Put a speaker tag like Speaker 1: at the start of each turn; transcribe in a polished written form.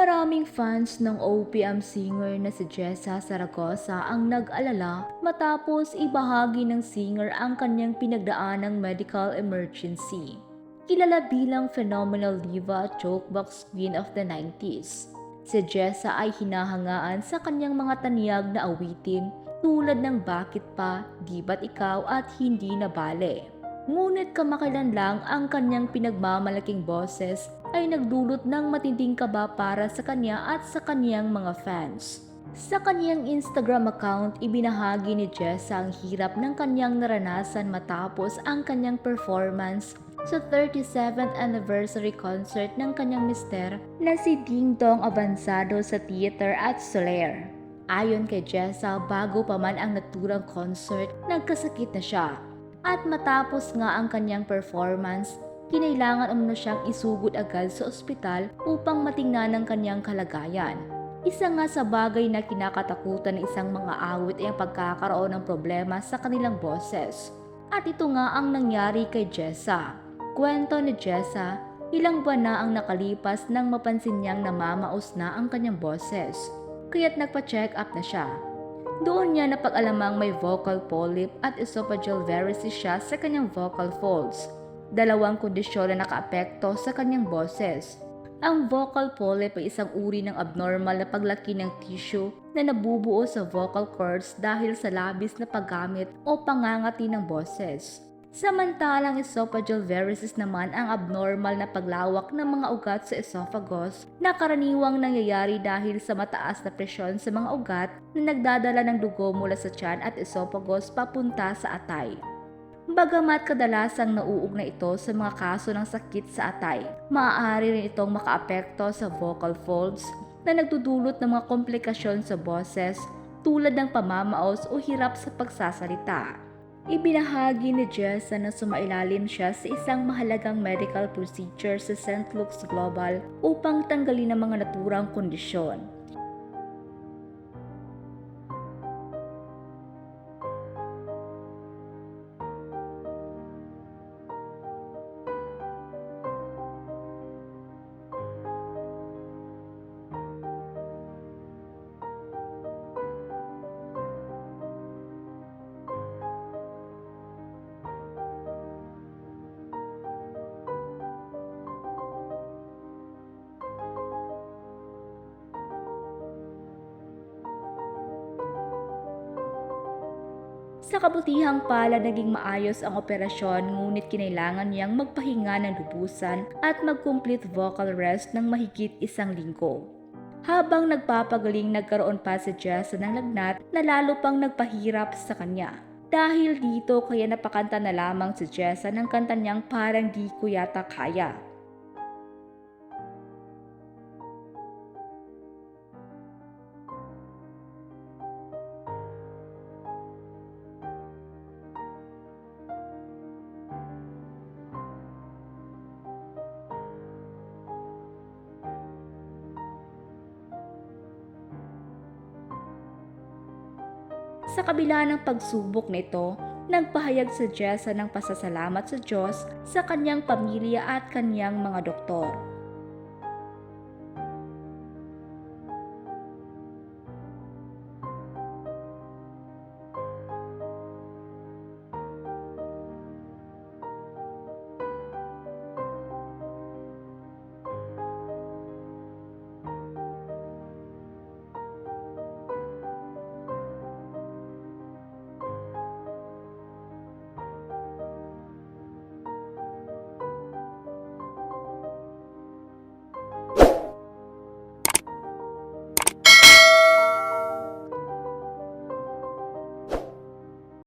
Speaker 1: Maraming fans ng OPM singer na si Jessa Zaragoza ang nag-alala matapos ibahagi ng singer ang kanyang pinagdaanang medical emergency. Kilala bilang phenomenal diva at jokebox queen of the 90s, si Jessa ay hinahangaan sa kanyang mga taniyag na awitin tulad ng Bakit Pa, Di Ba't Ikaw at Hindi Na Bale. Ngunit kamakailan lang ang kanyang pinagmamalaking boses ay nagdulot ng matinding kaba para sa kanya at sa kaniyang mga fans. Sa kaniyang Instagram account, ibinahagi ni Jessa ang hirap ng kanyang naranasan matapos ang kanyang performance sa 37th anniversary concert ng kanyang mister na si Ding Dong Abansado sa theater at Soler. Ayon kay Jessa, bago pa man ang naturang concert, nagkasakit na siya. At matapos nga ang kanyang performance, kinailangan umano siyang isugod agad sa ospital upang matingnan ang kanyang kalagayan. Isa nga sa bagay na kinakatakutan ng isang mga awit ay ang pagkakaroon ng problema sa kanilang boses. At ito nga ang nangyari kay Jessa. Kwento ni Jessa, ilang buwan na ang nakalipas nang mapansin niyang namamaos na ang kanyang boses. Kaya't nagpa-check up na siya. Doon niya napag-alamang may vocal polyp at esophageal varices siya sa kanyang vocal folds, dalawang kondisyon na nakaapekto sa kanyang boses. Ang vocal polyp ay isang uri ng abnormal na paglaki ng tissue na nabubuo sa vocal cords dahil sa labis na paggamit o pangangati ng boses. Samantalang esophageal varices naman ang abnormal na paglawak ng mga ugat sa esophagus na karaniwang nangyayari dahil sa mataas na presyon sa mga ugat na nagdadala ng dugo mula sa tiyan at esophagus papunta sa atay. Bagamat kadalasang nauugnay ito sa mga kaso ng sakit sa atay, maaari rin itong makaapekto sa vocal folds na nagdudulot ng mga komplikasyon sa boses tulad ng pamamaos o hirap sa pagsasalita. Ibinahagi ni Jessa na sumailalim siya sa isang mahalagang medical procedure sa St. Luke's Global upang tanggalin ang mga naturang kondisyon. Sa kabutihang palad naging maayos ang operasyon, ngunit kinailangan niyang magpahinga ng lubusan at mag-complete vocal rest ng mahigit 1 linggo. Habang nagpapagaling, nagkaroon pa si Jessa ng lagnat na lalo pang nagpahirap sa kanya. Dahil dito kaya napakanta na lamang si Jessa ng kanta niyang Parang Di Ko Yata Kaya. Sa kabila ng pagsubok nito, nagpahayag si Jessa ng pasasalamat sa Diyos, sa kanyang pamilya at kanyang mga doktor.